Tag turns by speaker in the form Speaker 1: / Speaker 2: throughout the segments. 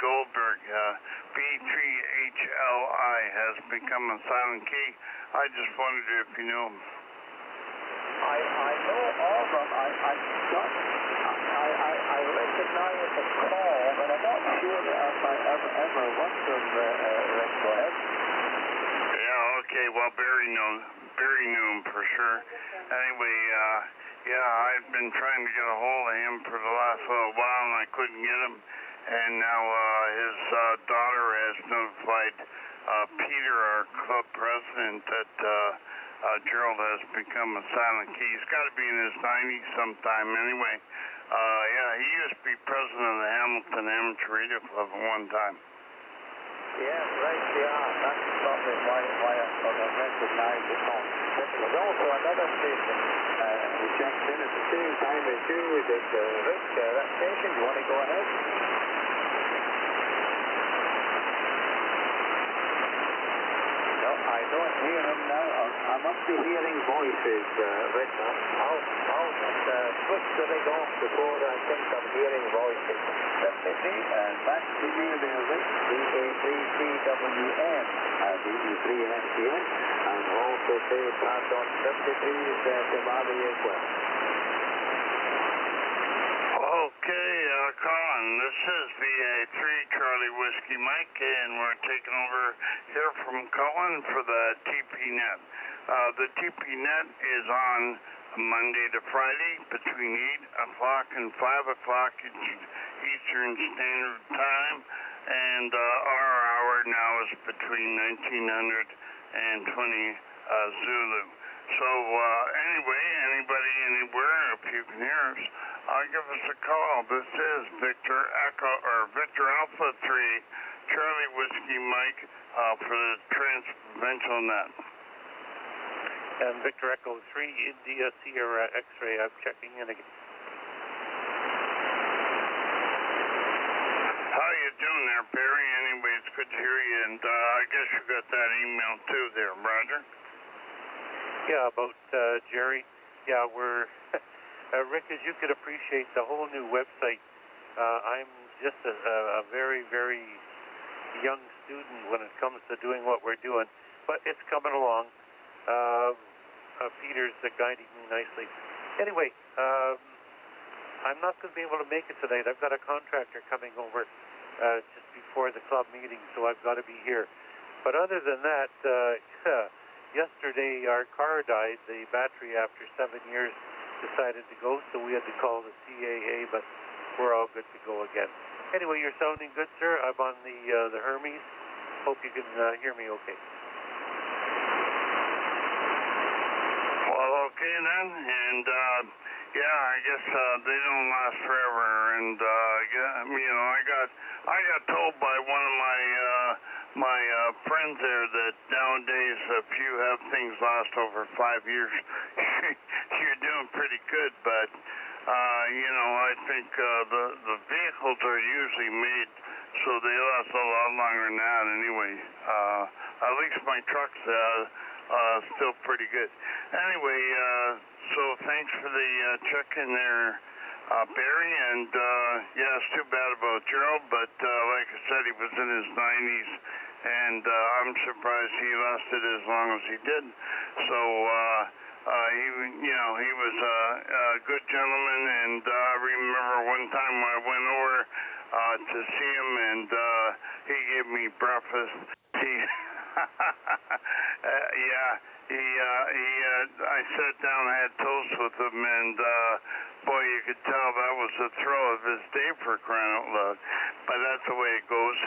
Speaker 1: Goldberg. B3HLI has become a silent key. I just wondered if you knew him.
Speaker 2: I know of them. I recognize the call, but I'm not sure that I ever worked them, Rick. Go ahead.
Speaker 1: Yeah, okay. Well, Barry knew him for sure. Anyway, I've been trying to get a hold of him for the last little while, and I couldn't get him. And now his daughter has notified Peter, our club president, that Gerald has become a silent key. He's got to be in his 90s sometime anyway. He used to be president of the Hamilton Amateur Radio Club at one time.
Speaker 2: Yeah, right, that's probably why I sort of recognized the phone. There's also another station who checked in at the same time as you. Rick, that station, you want to go ahead? No, I don't hear him now. I must be hearing voices, Rick. I'll switch the rig off before I think I'm hearing voices. Let me see, back to you there, Rick. BA33WN, BE3STN, and also say pass on 53 to Mali as well.
Speaker 1: Okay, Colin, this is VA3 Charlie Whiskey Mike, and we're taking over here from Colin for the TPNet. The TPNet is on Monday to Friday between 8 o'clock and 5 o'clock Eastern Standard Time, and our hour now is between 1900 and 20 Zulu. So anyway, anybody, anywhere, if you can hear us, give us a call. This is Victor Alpha 3, Charlie Whiskey Mike for the TransProvincial Net.
Speaker 3: And Victor Echo 3, India Sierra X-ray, I'm checking in again.
Speaker 1: How you doing there, Barry? Anyway, it's good to hear you, and I guess you got that email too there, Roger?
Speaker 3: Yeah, about Jerry. Yeah, we're... Rick, as you could appreciate, the whole new website, I'm just a very, very young student when it comes to doing what we're doing, but it's coming along. Peter's guiding me nicely. Anyway, I'm not going to be able to make it tonight. I've got a contractor coming over just before the club meeting, so I've got to be here. But other than that, yesterday our car died. The battery, after 7 years, decided to go, so we had to call the CAA, but we're all good to go again. Anyway, you're sounding good, sir. I'm on the Hermes. Hope you can hear me okay.
Speaker 1: Well, okay then, and I guess they don't last forever, and I got told by one of my friends there that nowadays if you have things last over 5 years, you're doing pretty good, but I think the vehicles are usually made so they last a lot longer than that anyway. At least my truck's still pretty good. Anyway, so thanks for the check-in there, Barry, and it's too bad about Gerald, but like I said, he was in his 90s, and I'm surprised he lasted as long as he did. So he was a good gentleman, and I remember one time I went over to see him, and he gave me breakfast. I sat down, I had toast with him, and boy, you could tell that was the thrill of his day, for crying out loud. But that's the way it goes.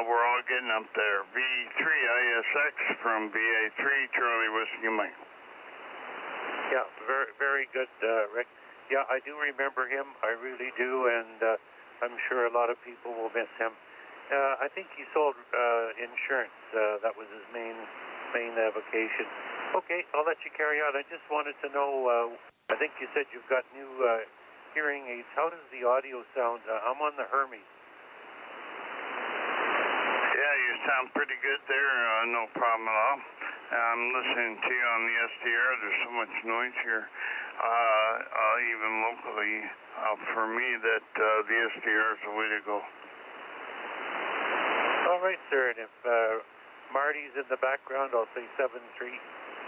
Speaker 1: We're all getting up there. V3ISX from BA3, Charlie Whiskey Mike.
Speaker 3: Yeah, very, very good, Rick. Yeah, I do remember him. I really do, and I'm sure a lot of people will miss him. I think he sold insurance. That was his main vocation. Okay, I'll let you carry on. I just wanted to know, I think you said you've got new hearing aids. How does the audio sound? I'm on the Hermes.
Speaker 1: Yeah, you sound pretty good there. No problem at all. I'm listening to you on the SDR. There's so much noise here, even locally, for me, that the SDR is the way to go.
Speaker 3: right, sir. And if Marty's in the background, I'll say 7-3.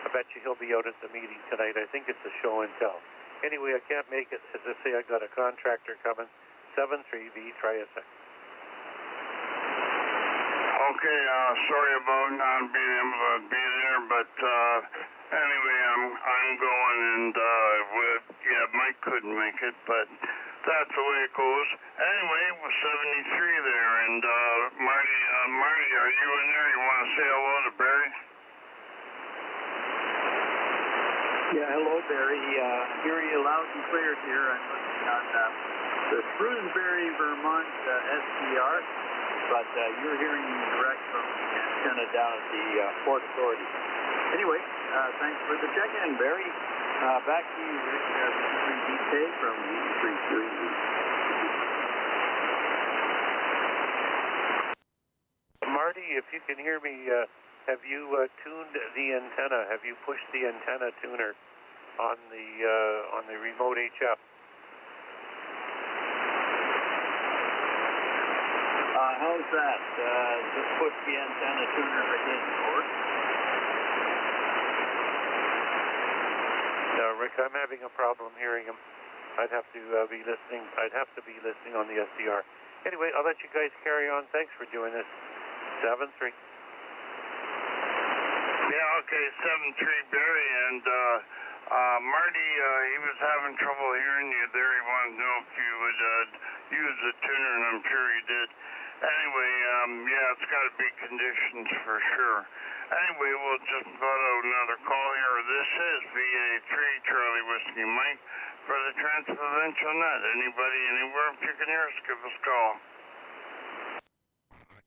Speaker 3: I bet you he'll be out at the meeting tonight. I think it's a show and tell. Anyway, I can't make it. As I say, I got a contractor coming. 7-3V, try a sec.
Speaker 1: Okay, sorry about not being able to be there, but anyway, I'm going, and Mike couldn't make it, but that's the way it goes. Anyway, it was 73 there, and Marty, are you in there? You want to say hello to Barry?
Speaker 2: Yeah, hello, Barry. Hearing you loud and clear here. I'm listening on the Shrewsbury, Vermont SDR, but you're hearing me direct from the antenna down at the Port Authority. Anyway, thanks for the check-in, Barry. Back to you, Rick, VT3DK from VT3QEV.
Speaker 3: Marty, if you can hear me, have you tuned the antenna? Have you pushed the antenna tuner on the remote HF?
Speaker 2: How's that? Just push the antenna tuner again, over.
Speaker 3: No, Rick, I'm having a problem hearing him. I'd have to be listening. I'd have to be listening on the SDR. Anyway, I'll let you guys carry on. Thanks for doing this. 7-3.
Speaker 1: Yeah, okay, 7-3 Barry, and Marty, he was having trouble hearing you there. He wanted to know if you would use the tuner, and I'm sure you did. Anyway, yeah, it's got to be conditions for sure. Anyway, we'll just put out another call here. This is VA3 Charlie Whiskey Mike for the TransProvincial Net. Anybody, anywhere, if you can hear us, give us a call.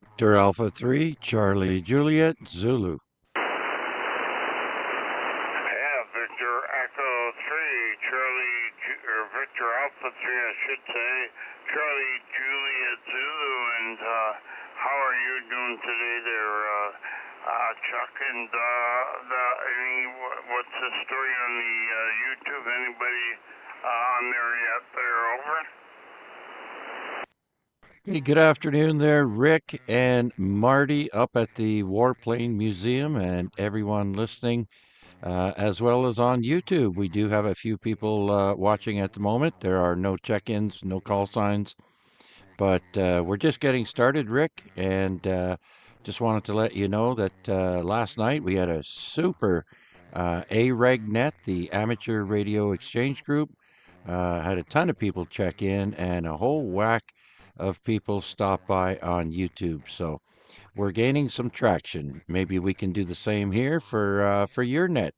Speaker 4: Victor Alpha 3, Charlie Juliet, Zulu.
Speaker 1: Yeah, Victor Echo 3, Victor Alpha 3, I should say, Charlie Juliet Zulu, and how are you doing today there, Chuck? And what's the story on the YouTube? Anybody on there yet there, over?
Speaker 4: Hey, good afternoon there, Rick and Marty up at the Warplane Museum and everyone listening, as well as on YouTube. We do have a few people watching at the moment. There are no check-ins, no call signs, but we're just getting started, Rick, and just wanted to let you know that last night we had a super AREGnet, the Amateur Radio Exchange Group, had a ton of people check in and a whole whack of people stop by on YouTube. So we're gaining some traction. Maybe we can do the same here for your net.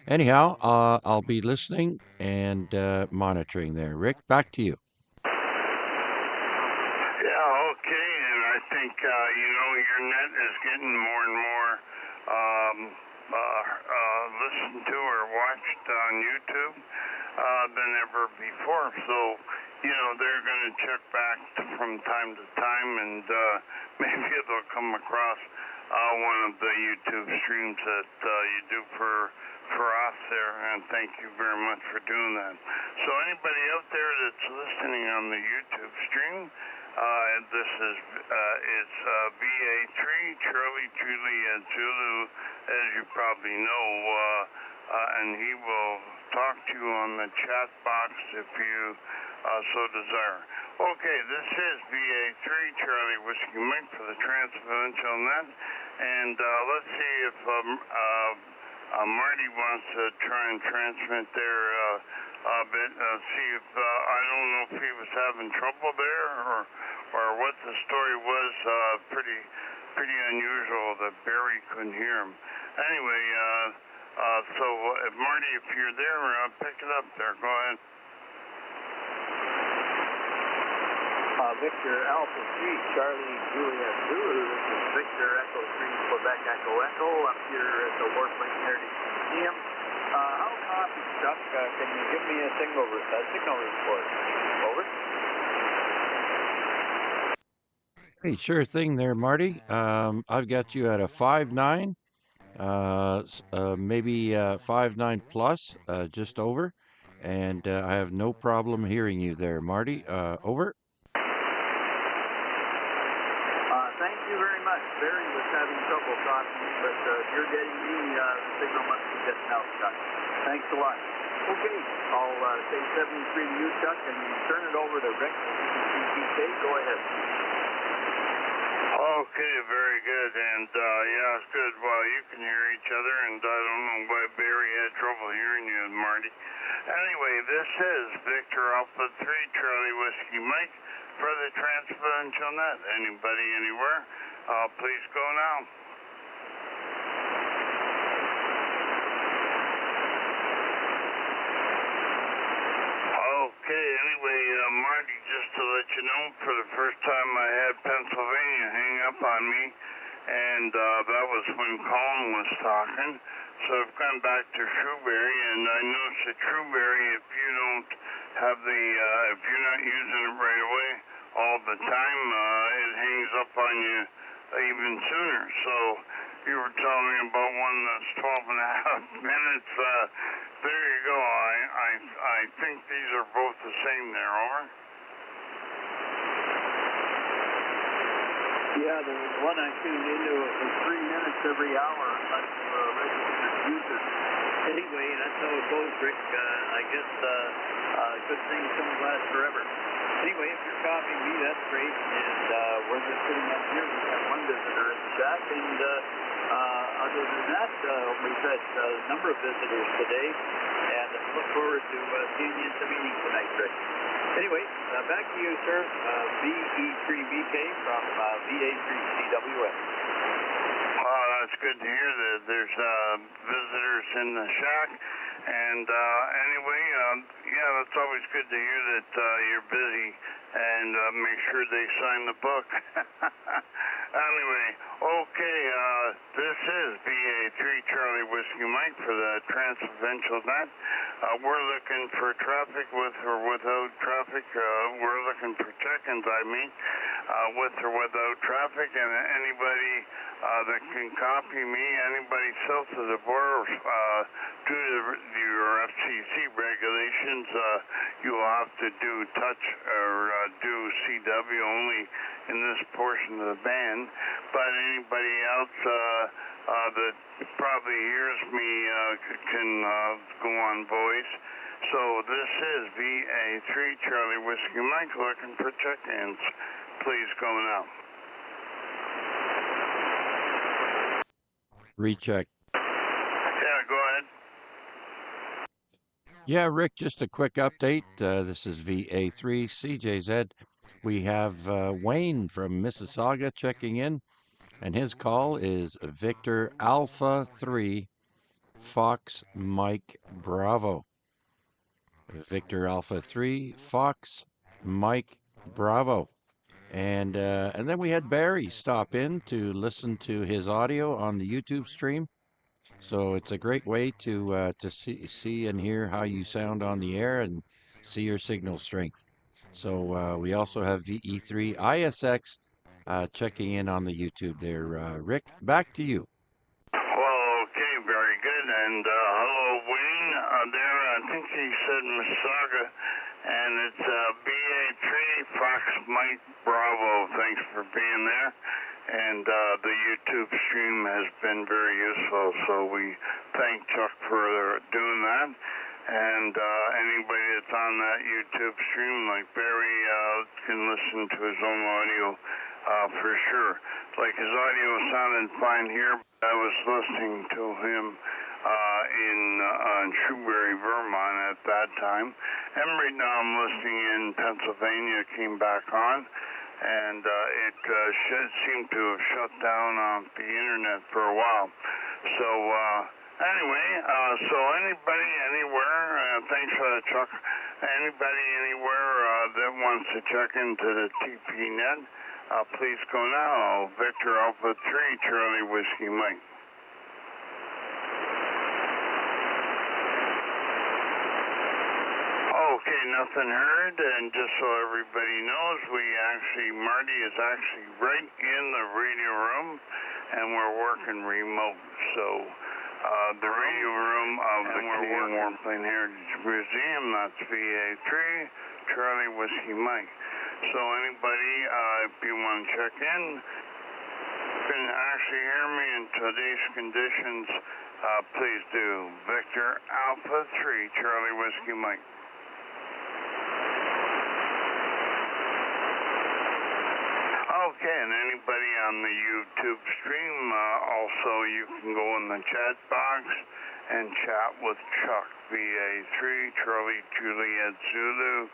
Speaker 4: Anyhow, I'll be listening and monitoring there. Rick, back to you.
Speaker 1: Yeah, okay, and I think, your net is getting more and more listened to or watched on YouTube than ever before. So, they're going to check back from time to time, and maybe they'll come across one of the YouTube streams that you do for us there, and thank you very much for doing that. So anybody out there that's listening on the YouTube stream, this is it's VA3 Charlie Juliet Zulu, as you probably know, and he will talk to you on the chat box if you so desire. Okay, this is VA3 Charlie Whiskey Mike for the TransProvincial Net, and let's see if Marty wants to try and transmit there a bit. See if I don't know if he was having trouble there or what the story was. Pretty unusual that Barry couldn't hear him. Anyway, so if Marty, if you're there, pick it up there. Go ahead.
Speaker 2: Victor Alpha 3, Charlie Juliet Zulu. This is Victor Echo 3, Quebec Echo Echo, up here at the Warplane Museum. How copy, Chuck? Can you give me a signal report? Over.
Speaker 4: Hey, sure thing there, Marty. I've got you at a 5.9, maybe 5.9 plus, just over, and I have no problem hearing you there, Marty. Over.
Speaker 5: thank you very much. Barry was having trouble talking, but if you're getting me, the signal must be getting out, Chuck. Thanks a lot. Okay, I'll say 73 to you, Chuck, and turn it over to Rick. TPK, go ahead.
Speaker 1: Okay, very good. And yeah, it's good. Well, you can hear each other, and I don't know why Barry had trouble hearing you, Marty. Anyway, this is Victor Alpha 3 Charlie Whiskey Mike for the TransProvincial Net. Anybody, anywhere? Please go now. Okay, anyway, Marty, just to let you know, for the first time I had Pennsylvania hang up on me, and that was when Colin was talking. So I've gone back to Shrewsbury, and I noticed that Shrewsbury, if you don't have the, if you're not using it right away all the time, it hangs up on you even sooner. So you were telling me about one that's 12 and a half minutes. There you go. I think these are both the same there, over.
Speaker 5: Yeah, the one I tuned into was 3 minutes every hour, unless registered user. Anyway, that's how it goes, Rick. I guess good things don't last forever. Anyway, if you're copying me, that's great. And we're just sitting up here. We have one visitor in the chat, and other than that, we've had a number of visitors today, and look forward to seeing you at the meeting tonight, Rick. Anyway, back to you, sir. VE3BK from VA3CWS.
Speaker 1: Oh, that's good to hear that there's visitors in the shack. And anyway, yeah, that's always good to hear that you're busy, and make sure they sign the book. Anyway, okay, this is BA3 Charlie Whiskey Mike for the TransProvincial Net. We're looking for traffic with or without traffic. We're looking for check-ins, I mean, with or without traffic, and anybody that can copy me, anybody south of the border, due to your FCC regulations, you will have to do touch or do CW only in this portion of the band. But anybody else that probably hears me can go on voice. So this is VA3 Charlie Whiskey Mike looking for check-ins. Please go now.
Speaker 4: Recheck.
Speaker 1: Yeah, go ahead.
Speaker 4: Yeah, Rick, just a quick update. This is VA3 CJZ. We have Wayne from Mississauga checking in, and his call is Victor Alpha 3 Fox Mike Bravo. Victor Alpha 3 Fox Mike Bravo. And then we had Barry stop in to listen to his audio on the YouTube stream. So it's a great way to see and hear how you sound on the air and see your signal strength. So we also have VE3 ISX checking in on the YouTube there. Rick, back to you.
Speaker 1: Well, okay, very good. And hello, Wayne. There, I think he said Mississauga, and it's BA3 Fox Mike Bravo. Thanks for being there. And the YouTube stream has been very useful, so we thank Chuck for doing that. And anybody that's on that YouTube stream, like Barry, can listen to his own audio for sure. Like his audio sounded fine here, but I was listening to him in Shrewsbury, Vermont at that time. And right now I'm listening in Pennsylvania, came back on. And it seemed to have shut down the internet for a while. So anyway, so anybody, anywhere, thanks for that, Chuck. Anybody, anywhere that wants to check into the TPNet, please go now. Victor Alpha 3 Charlie Whiskey Mike. Okay, nothing heard, and just so everybody knows, Marty is actually right in the radio room, and we're working remote. So the radio room of the Canadian Warplane Heritage Museum, that's VA3 Charlie Whiskey Mike. So anybody, if you want to check in, can actually hear me in today's conditions, please do. Victor Alpha 3, Charlie Whiskey Mike. Okay, and anybody on the YouTube stream, also you can go in the chat box and chat with Chuck, VA3, Charlie Juliet Zulu.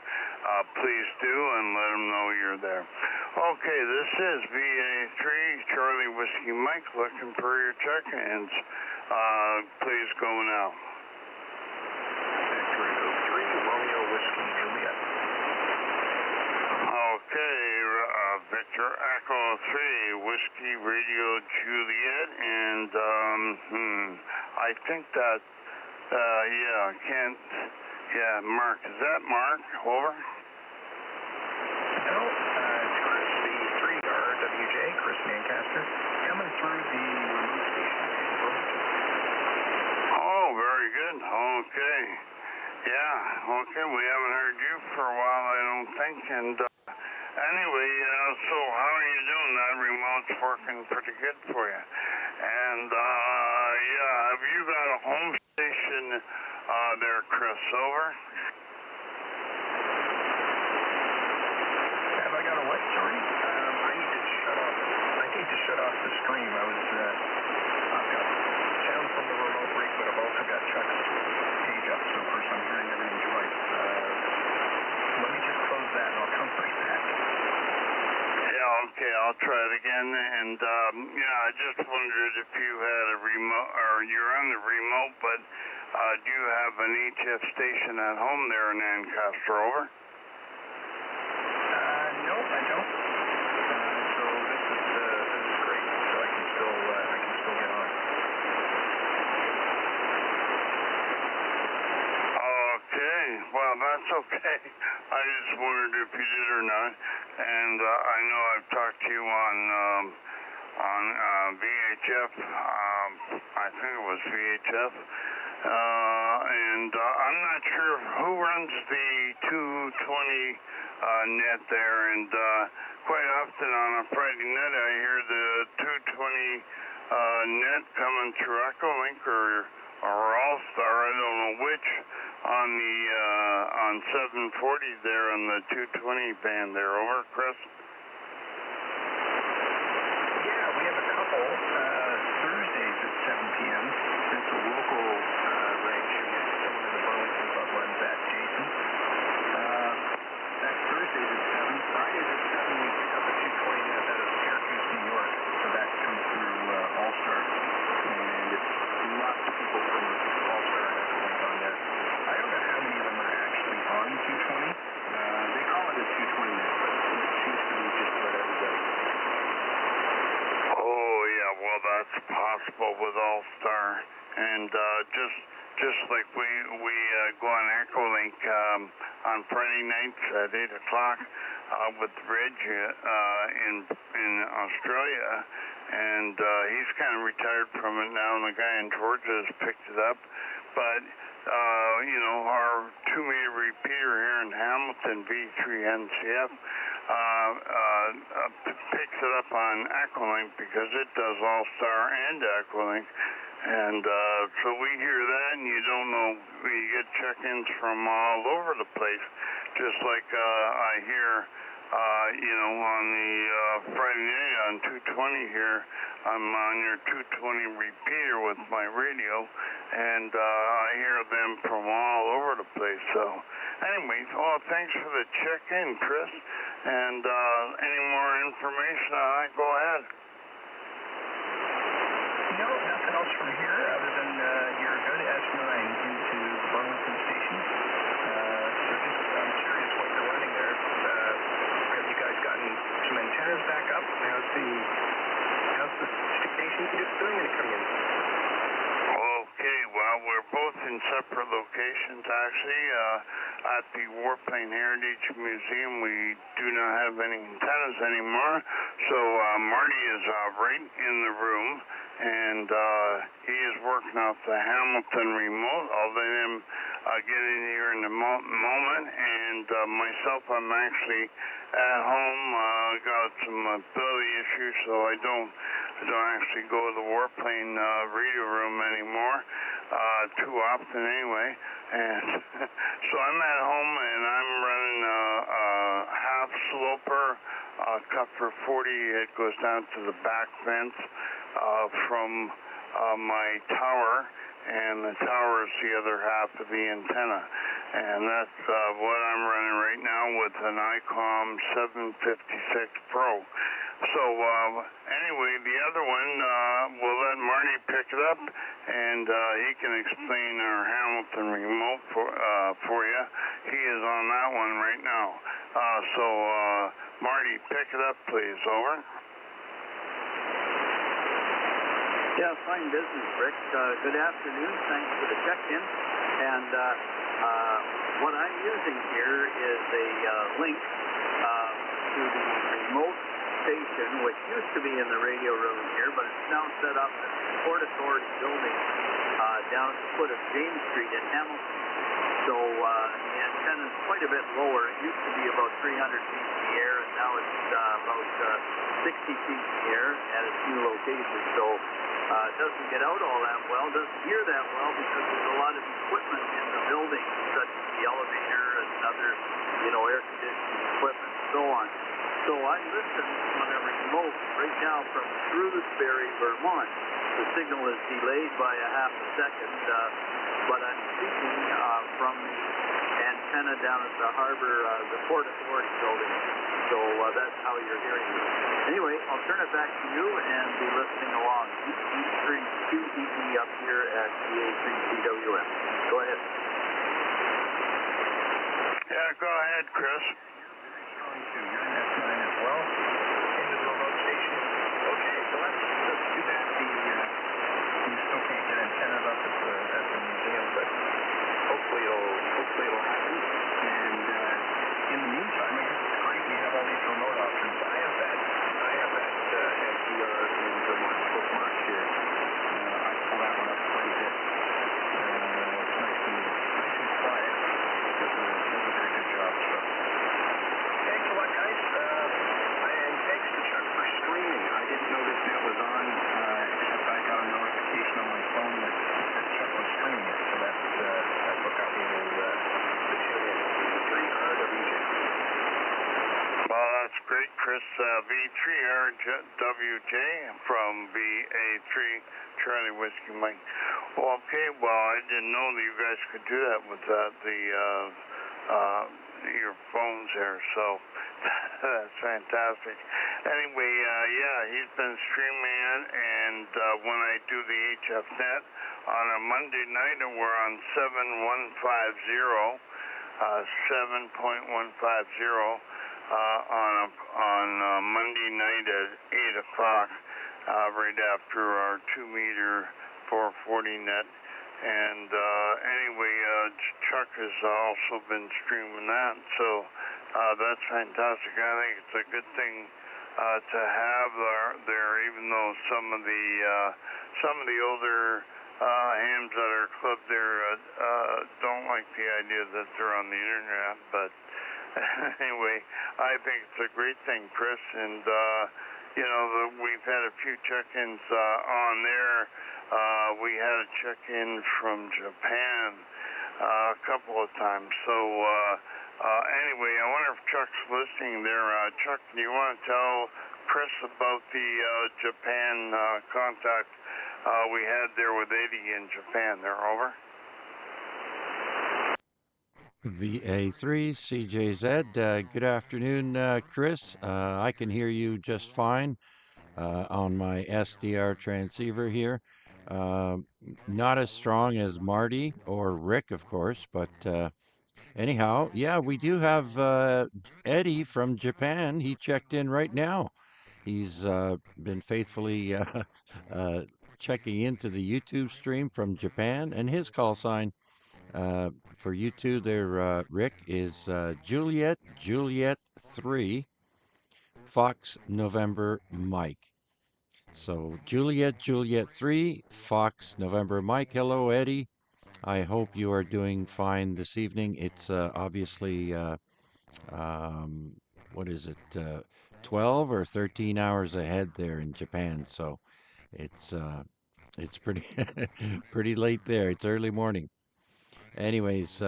Speaker 1: Please do, and let him know you're there. Okay, this is VA3, Charlie Whiskey Mike, looking for your check-ins. Please go now.
Speaker 2: Victor Echo 3, Romeo Whiskey Juliet.
Speaker 1: Okay, Victor Echo 3, Whiskey Radio Juliet, and I think that, Mark, is that Mark? Over?
Speaker 2: No, it's Chris, the 3RWJ, Chris Lancaster, coming through the remote station in Burlington.
Speaker 1: Oh, very good. Okay. Yeah, okay, we haven't heard you for a while, I don't think, and anyway, so how are you doing? That remote's working pretty good for you. And, have you got a home station there, Chris? Over?
Speaker 2: Have I got a what, sorry? I need to shut off the stream. I've got sound from the remote rig, but I've also got Chuck's page up, so of course I'm hearing everything twice. Let me just close that and I'll come right back.
Speaker 1: Yeah, okay, I'll try it again, and, I just wondered if you had a remote, or you're on the remote, but, do you have an HF station at home there in Ancaster? Over?
Speaker 2: No, I don't. So this is great, so I can still get on.
Speaker 1: Okay, well, that's okay. I just wondered if you did or not, and I know I've talked to you on VHF, I think it was VHF, and I'm not sure who runs the 220 net there, and quite often on a Friday night I hear the 220 net coming through Echolink or All-Star, I don't know which, on 740 there on the 220 band there. Over, Chris?
Speaker 2: Yeah, we have a couple Thursdays at 7 p.m. It's a local range. Someone in the Burlington Club runs that, Jason. That's Thursdays at 7. Fridays at 7 we pick up a 220 net out of Syracuse, New York. So that comes through All-Star. And it's lots of people from All-Star and Echolink on there. I don't know how many of them are actually on 220. They call it a 220 net, but it seems to be just about everybody.
Speaker 1: Oh, yeah, well, that's possible with All-Star. And just like we go on Echolink on Friday nights at 8 o'clock with Reg in Australia, and he's kind of retired from it now, and the guy in Georgia has picked it up. But, our 2-meter repeater here in Hamilton, V3NCF, picks it up on Echolink because it does All-Star and Echolink. And so we hear that, and you don't know, we get check-ins from all over the place, just like I hear, on the Friday night on 220 here, I'm on your 220 repeater with my radio, and I hear them from all over the place. So anyways, well, thanks for the check-in, Chris, and any more information on that, go ahead.
Speaker 2: No, nothing else from here other than you're good S9 into Burlington Station. So just, I'm curious what you're running there. Have you guys gotten some antennas back up? How's the station doing it coming in?
Speaker 1: Okay, well, we're both in separate locations, actually. At the Warplane Heritage Museum, we do not have any antennas anymore, so Marty is right in the room, and he is working off the Hamilton remote. I'll let him get in here in a moment, and myself, I'm actually at home. Got some mobility issues, so I don't I don't actually go to the Warplane radio room anymore too often anyway. And so I'm at home and I'm running a half sloper cut for 40. It goes down to the back fence from my tower, and the tower is the other half of the antenna. And that's what I'm running right now with an ICOM 756 Pro. So anyway, the other one, we'll let Marty pick it up, and he can explain our Hamilton remote for you. He is on that one right now. So Marty, pick it up, please. Over.
Speaker 5: Yeah, fine business, Rick. Good afternoon. Thanks for the check-in. And what I'm using here is a link to the remote station, which used to be in the radio room here, but it's now set up at the Port Authority building down at the foot of James Street in Hamilton. So the antenna is quite a bit lower. It used to be about 300 feet in the air, and now it's about 60 feet in the air at its new location. So it doesn't get out all that well, doesn't hear that well, because there's a lot of equipment in the building, such as the elevator and other, air conditioning equipment and so on. So I listen on a remote right now from Shrewsbury, Vermont. The signal is delayed by a half a second, but I'm speaking from the antenna down at the harbor, the Port Authority building. So that's how you're hearing me. Anyway, I'll turn it back to you and be listening along. E3QEE up here at BA3CWM. Go ahead.
Speaker 1: Yeah, go ahead, Chris.
Speaker 2: You're in S9 as well, into the remote station. Okay, so let's do that. You still can't get antennas up at the museum, but hopefully it'll happen. And in the meantime, I guess it's great we have all these remote options. I have that SDR in Vermont bookmarked here. I pull that one up quite a bit. It's nice and quiet. Does a very good job. So. Thanks a lot, guys. And thanks to Chuck for streaming. I didn't know that was on, except I got a notification on my phone that Chuck was streaming it. So that's what got me to tune in. V3RWJ.
Speaker 1: Well, that's great, Chris. V3RWJ from VA3 Charlie Whiskey Mike. Well, okay, well, I didn't know that you guys could do that with your phones there, so that's fantastic. Anyway, yeah, he's been streaming it, and when I do the HFNet on a Monday night, and we're on 7.150 on Monday night at 8 o'clock, right after our 2-meter 440 net. And anyway, Chuck has also been streaming that, so that's fantastic. I think it's a good thing to have there, even though some of the older hams that are clubbed there don't like the idea that they're on the internet. But anyway, I think it's a great thing, Chris, and we've had a few check-ins on there. We had a check-in from Japan a couple of times. So anyway, I wonder if Chuck's listening there. Chuck, do you want to tell Chris about the Japan contact we had there with Eddie in Japan? They're over.
Speaker 4: VA3 CJZ. Good afternoon, Chris. I can hear you just fine on my SDR transceiver here. Not as strong as Marty or Rick, of course, but anyhow, yeah, we do have Eddie from Japan. He checked in right now. He's been faithfully checking into the YouTube stream from Japan, and his call sign for YouTube there, Rick, is Juliet 3 Fox November Mike. So Juliet 3 Fox November Mike. Hello, Eddie. I hope you are doing fine this evening. It's obviously what is it? 12 or 13 hours ahead there in Japan. So it's pretty pretty late there. It's early morning. Anyways,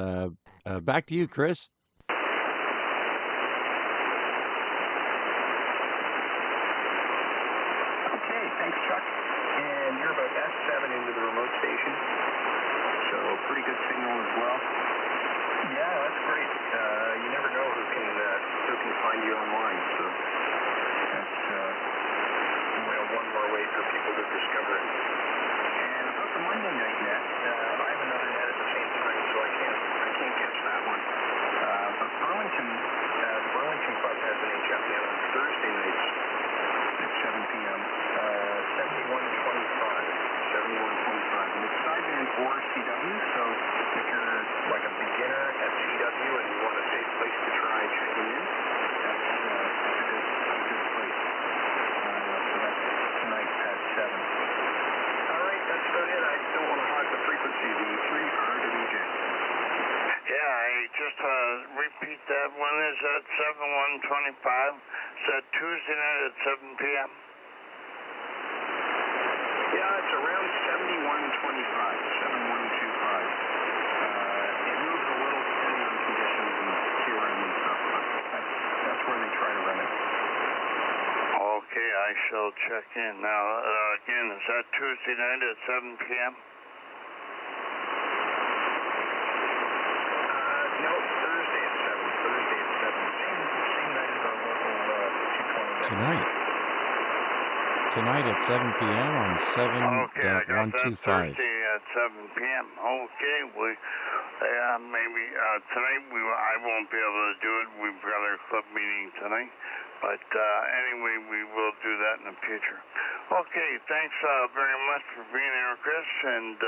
Speaker 4: back to you, Chris.
Speaker 6: Okay, thanks, Chuck. And you're about S7 into the remote station. So pretty good signal as well. Yeah, that's great. You never know who can find you online. So that's one more way for people to discover it. And about the Monday night net, I have another net at the same time, so I can't catch that one. But the Burlington Club has an HFN on Thursday nights at 7 p.m. 7125. 7125. And it's sideband or CW, so if you're like a beginner at CW and you want a safe place to try checking in, that's a good place. So that's tonight at 7. All right, that's about it. I don't want to hog the frequency. The 3RWJ.
Speaker 1: Yeah, I just repeat that one. Is that 7125? Is that Tuesday night at 7 p.m.?
Speaker 6: Yeah, it's around 7125, 7125. It moves a little depending on conditions and QRM and stuff, but that's where they try to run it.
Speaker 1: Okay, I shall check in. Now, again, is that Tuesday night at 7 p.m.?
Speaker 6: No, Thursday at 7. Thursday at 7. Same night as our local 220.
Speaker 4: Tonight. Tonight at 7 p.m. on
Speaker 1: Okay, I got that
Speaker 4: 7.125.
Speaker 1: Thursday at 7 p.m. Okay, maybe tonight I won't be able to do it. We've got our club meeting tonight. But anyway, we will do that in the future. Okay, thanks very much for being here, Chris. And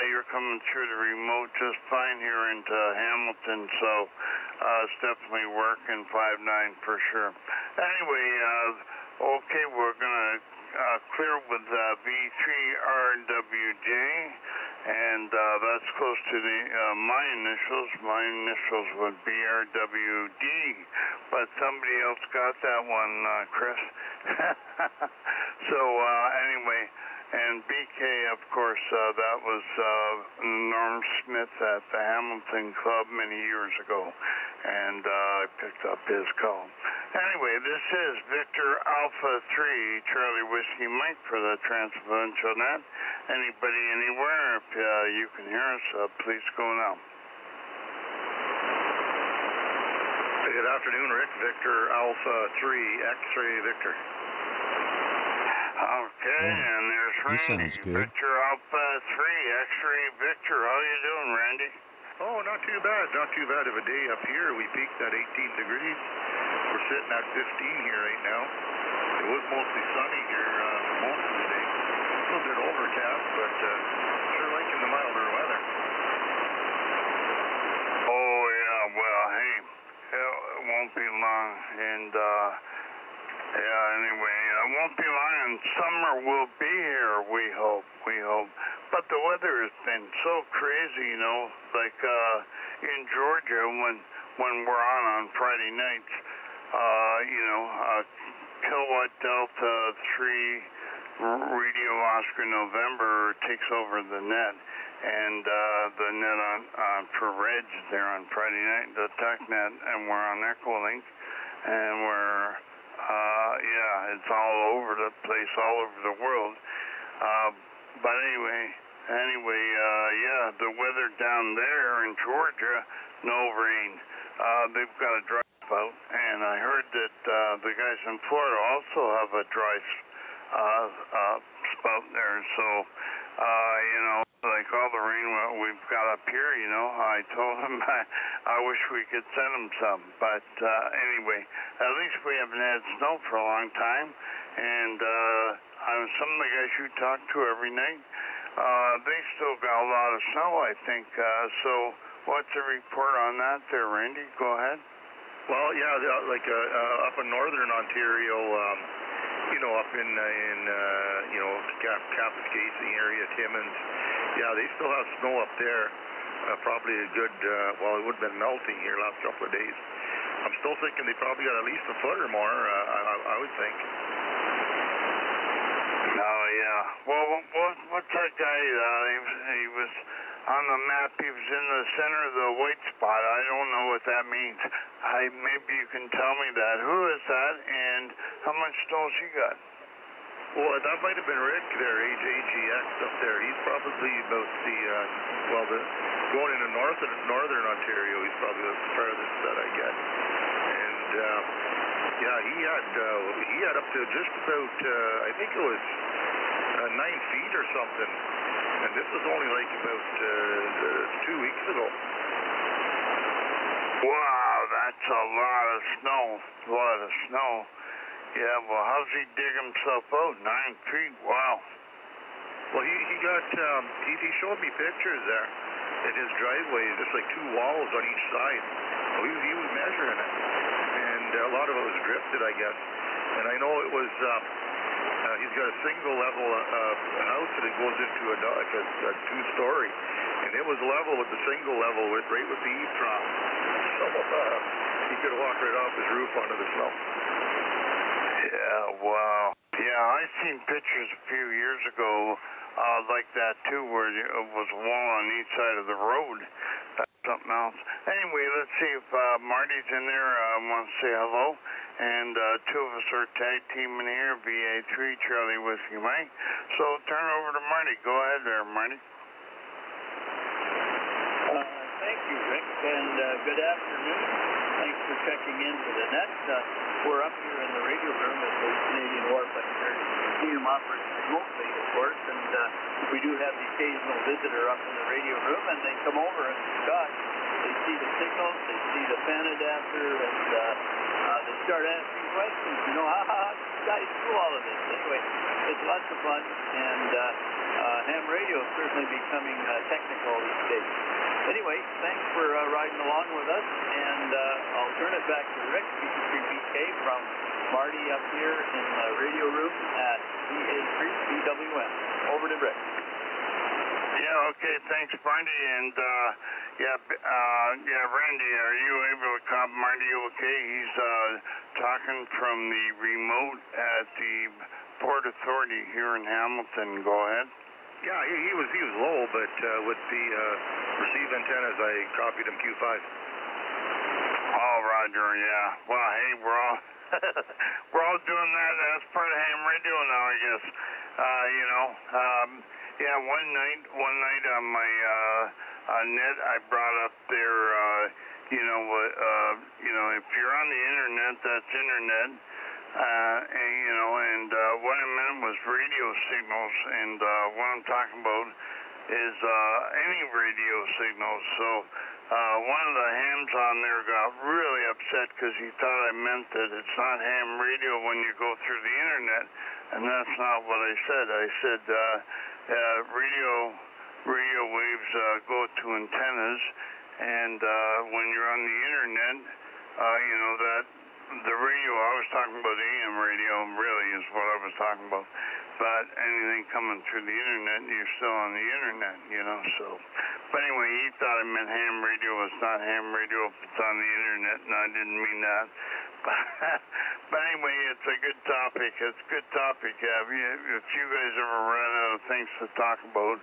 Speaker 1: you're coming through the remote just fine here into Hamilton. So it's definitely working 5-9 for sure. Anyway, okay, we're going to clear with V3RWJ, and that's close to the my initials. My initials would be RWD, but somebody else got that one, Chris. So anyway, and BK, of course, that was Norm Smith at the Hamilton Club many years ago, and I picked up his call. Anyway, this is Victor Alpha 3, Charlie Whiskey Mike for the TransProvincial Net. Anybody, anywhere, if you can hear us, please go now.
Speaker 7: Good afternoon, Rick. Victor Alpha 3, X-Ray Victor.
Speaker 1: Okay, and there's Randy.
Speaker 4: Sounds good.
Speaker 1: Victor Alpha 3, X-Ray Victor. How you doing, Randy?
Speaker 7: Oh, not too bad. Not too bad of a day up here. We peaked at 18 degrees. We're sitting at 15 here right now. It was mostly sunny here for most of the day. A little bit overcast, but sure liking the milder weather.
Speaker 1: Oh, yeah, well, hey, it won't be long, and yeah, anyway, it won't be long, and summer will be here, we hope. But the weather has been so crazy, you know, like in Georgia when we're on Friday nights, you know, Kilowatt Delta 3 Radio Oscar November takes over the net, and the net on for Reds there on Friday night, the TechNet, and we're on Echolink, and we're yeah, it's all over the place, all over the world. But anyway, yeah, the weather down there in Georgia, no rain. They've got a dry spout, and I heard that the guys in Florida also have a dry spout there. So, you know, like all the rain we've got up here, you know, I told them I wish we could send them some. But anyway, at least we haven't had snow for a long time. And some of the guys you talk to every night, they still got a lot of snow, I think. So what's the report on that there, Randy? Go ahead.
Speaker 7: Well, yeah, like up in northern Ontario, you know, up in you know, Kapuskasing area, Timmins, yeah, they still have snow up there. Probably a good, well, it would have been melting here last couple of days. I'm still thinking they probably got at least a foot or more, I would think.
Speaker 1: Oh, yeah. Well, what's that guy? He was on the map. He was in the center of the white spot. I don't know what that means. Maybe you can tell me that. Who is that, and how much snow's he got?
Speaker 7: Well, that might have been Rick there, AGX up there. He's probably about going into northern Ontario, he's probably the farthest that I get. And, yeah, he had up to just about, I think it was 9 feet or something. And this was only like about 2 weeks ago.
Speaker 1: Wow, that's a lot of snow. A lot of snow. Yeah, well, how's he dig himself out? 9 feet, wow.
Speaker 7: Well, he got, he showed me pictures there in his driveway, just like 2 walls on each side. So he was measuring it. And a lot of it was drifted, I guess. And I know it was, he's got a single level house that it goes into a 2-story. And it was level with the single level, right with the eave drop. So he could walk right off his roof onto the snow.
Speaker 1: Yeah, wow. Yeah, I seen pictures a few years ago like that too, where it was a wall on each side of the road. That's something else. Anyway, let's see if Marty's in there. Wants to say hello. And 2 of us are tag teaming here, VA3 Charlie Whiskey Mike. So turn over to Marty. Go ahead there, Marty.
Speaker 5: Thank you, Rick, and good afternoon. Thanks for checking into the net. We're up here in the radio room at the Canadian Warplane Museum, operating remotely, of course, and we do have the occasional visitor up in the radio room, and they come over and gosh, they see the signals, they see the fan adapter, and they start asking questions. You know, how do you guys do all of this? Anyway, it's lots of fun, and ham radio is certainly becoming technical these days. Anyway, thanks for riding along with us, and I'll turn it back to Rick, BK from Marty up here in the radio room at VA3 BWM. Over to Rick.
Speaker 1: Yeah, okay, thanks, Marty, and Randy, are you able to call Marty okay? He's talking from the remote at the Port Authority here in Hamilton. Go ahead.
Speaker 7: Yeah, he was low, but with the receive antennas, I copied him Q5.
Speaker 1: Oh, Roger, yeah. Well, hey, we're all doing that. That's part of ham radio now, I guess. Yeah, one night on my net, I brought up there, if you're on the internet, that's internet. And what I meant was radio signals, and what I'm talking about is any radio signals. So one of the hams on there got really upset because he thought I meant that it's not ham radio when you go through the internet, and that's not what I said. I said radio waves go to antennas, and when you're on the internet, that the radio, I was talking about AM radio, really is what I was talking about. But anything coming through the internet, you're still on the internet, so. But anyway, he thought I meant ham radio. It's not ham radio if it's on the internet, and I didn't mean that. But anyway, it's a good topic. It's a good topic. If you guys ever run out of things to talk about,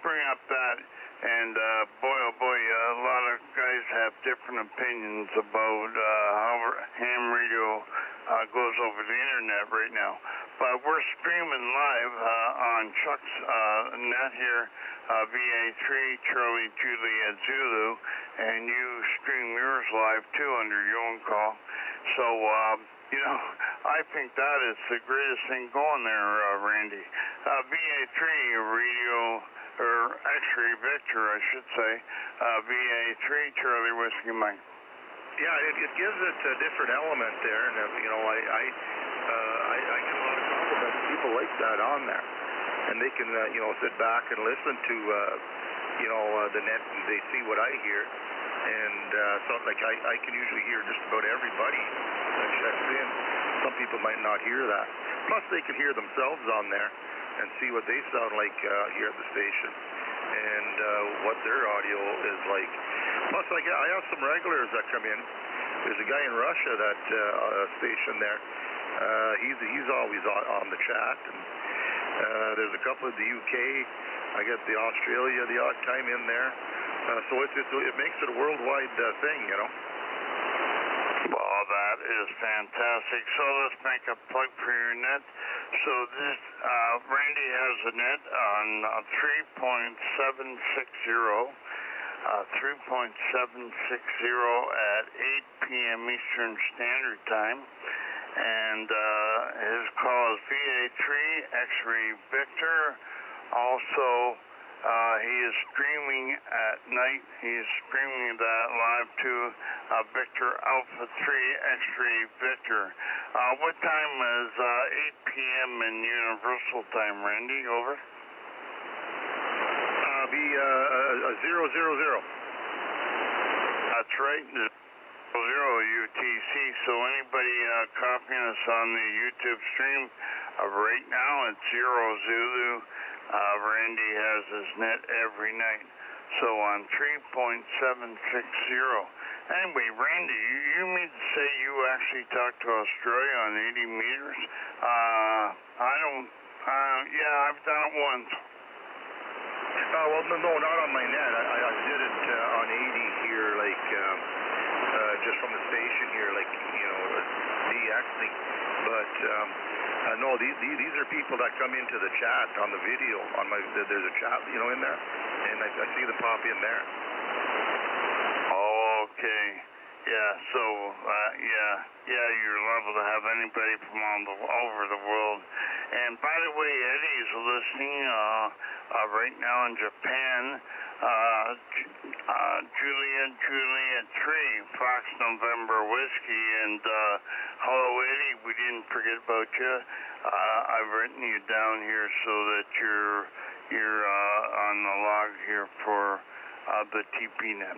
Speaker 1: bring up that. And boy, oh boy, a lot of guys have different opinions about how ham radio goes over the internet right now. But we're streaming live on Chuck's net here, VA3 Charlie Juliet Zulu, and you stream yours live too under your own call. So, I think that is the greatest thing going there, Randy. VA3 radio, or actually Victor, I should say, VA3 Charlie Whiskey Mike.
Speaker 7: Yeah, it gives it a different element there, and I get a lot of compliments. People like that on there, and they can sit back and listen to the net, and they see what I hear, and so like I can usually hear just about everybody that checks in. Some people might not hear that. Plus, they can hear themselves on there and see what they sound like here at the station, and what their audio is like. Plus, I have some regulars that come in, There's a guy in Russia that stationed there. He's always on the chat. And, there's a couple of the UK. I get the Australia the odd time in there. So it makes it a worldwide thing, you know.
Speaker 1: Well, that is fantastic. So let's make a plug for your net. So this Randy has a net on 3.760. 3.760 at 8 p.m. Eastern Standard Time. And his call is VA3 X-Ray Victor. Also, he is streaming at night. He is streaming that live to Victor Alpha 3 X-Ray Victor. What time is 8 p.m. in Universal Time, Randy? Over.
Speaker 7: Be 000.
Speaker 1: That's right. 0 UTC. So anybody copying us on the YouTube stream right now, it's 0 Zulu. Randy has his net every night. So on 3.760. Anyway, Randy, you mean to say you actually talked to Australia on 80 meters? I don't. Yeah, I've done it once.
Speaker 7: Well, no, not on my net. I did it on 80 here, like just from the station here, like, you know, DXing. But no, these are people that come into the chat on the video. On my, there's a chat, you know, in there, and I see them pop in there.
Speaker 1: Okay. Yeah. So yeah, you're liable to have anybody from all over the world. And by the way, Eddie's listening right now in Japan. Juliet 3, Fox November Whiskey, and hello Eddie, we didn't forget about you. I've written you down here so that you're on the log here for the TPNet.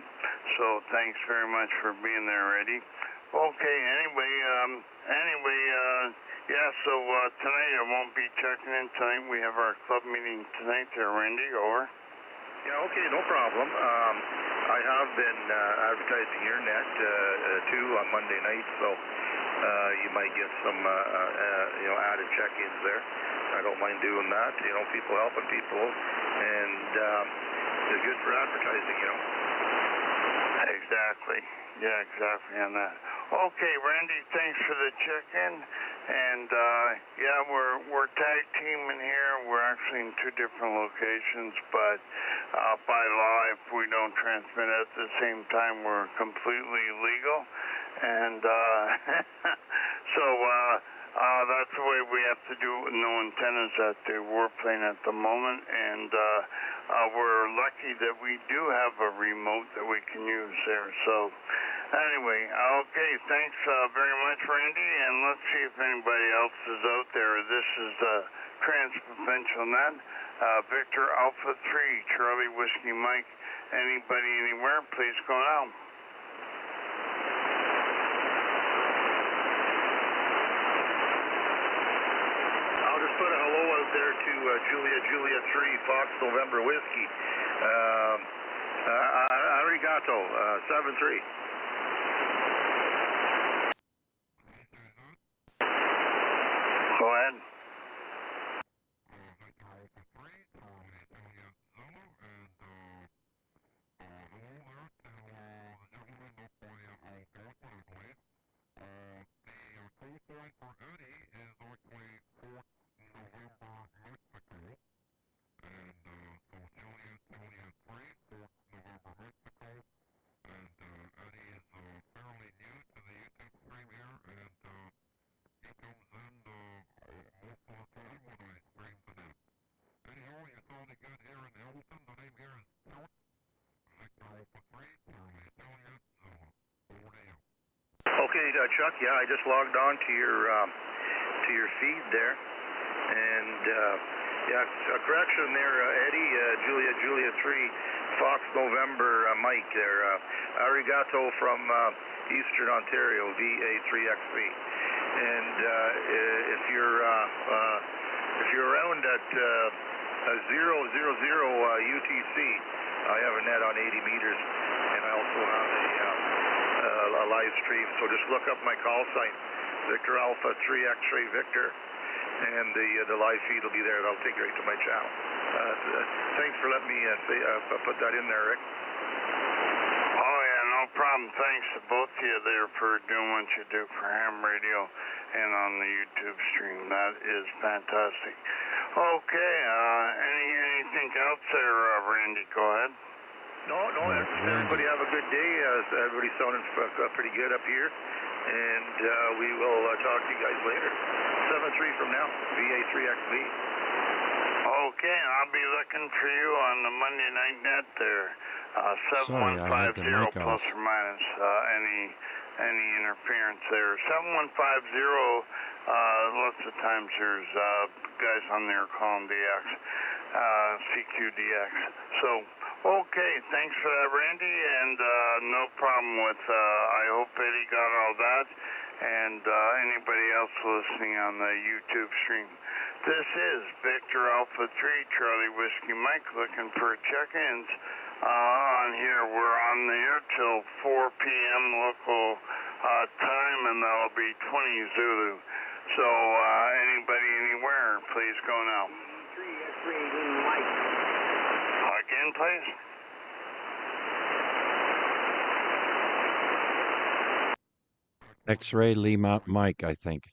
Speaker 1: So thanks very much for being there, Eddie. Okay, anyway, yeah, so tonight I won't be checking in tonight. We have our club meeting tonight there, Randy. Over.
Speaker 7: Yeah, okay, no problem. I have been advertising your net too on Monday night, so you might get some you know, added check-ins there. I don't mind doing that. You know, people helping people, and it's good for advertising, you know.
Speaker 1: Exactly. Yeah, exactly on that. Okay, Randy, thanks for the check-in. And yeah, we're tag teaming here. We're actually in two different locations, but by law, if we don't transmit at the same time, we're completely legal. And so that's the way we have to do it with no antennas at the Warplane at the moment. And we're lucky that we do have a remote that we can use there. So anyway, okay, thanks very much, Randy, and let's see if anybody else is out there. This is TransProvincial Net, Victor Alpha 3, Charlie Whiskey Mike. Anybody anywhere, please go now.
Speaker 7: I'll just put a hello out there to Julia 3, Fox November Whiskey. Arigato, 7-3.
Speaker 1: Go ahead.
Speaker 7: Okay, Chuck. Yeah, I just logged on to your feed there, and yeah, a correction there, Eddie. Julia 3, Fox November Mike there. Arigato from Eastern Ontario, VA3XV. And if you're around at 000 UTC, I have a net on 80 meters, and I also have a live stream. So just look up my call sign, Victor Alpha 3 X-Ray Victor, and the live feed will be there. That'll take you right to my channel. Thanks for letting me put that in there, Rick.
Speaker 1: Oh, yeah, no problem. Thanks to both of you there for doing what you do for ham radio and on the YouTube stream. That is fantastic. Okay, anything else there, Randy? Go ahead.
Speaker 7: No, everybody have a good day. Everybody's sounding pretty good up here. And we will talk to you guys later. 7-3 from now, VA3XB.
Speaker 1: Okay, I'll be looking for you on the Monday Night Net there.
Speaker 4: Sorry, I had the
Speaker 1: 7150
Speaker 4: mic
Speaker 1: plus
Speaker 4: off.
Speaker 1: or minus any interference there. 7150, lots of times there's guys on there calling DX, CQDX. So, okay, thanks for that, Randy, and no problem with, I hope Eddie got all that, and anybody else listening on the YouTube stream. This is Victor Alpha 3, Charlie Whiskey Mike, looking for check-ins on here. We're on there till 4 p.m. local time, and that'll be 20 Zulu. So anybody anywhere, please go now.
Speaker 2: 3 X-ray Mike.
Speaker 1: Again, please.
Speaker 4: X-Ray Lima Mike, I think.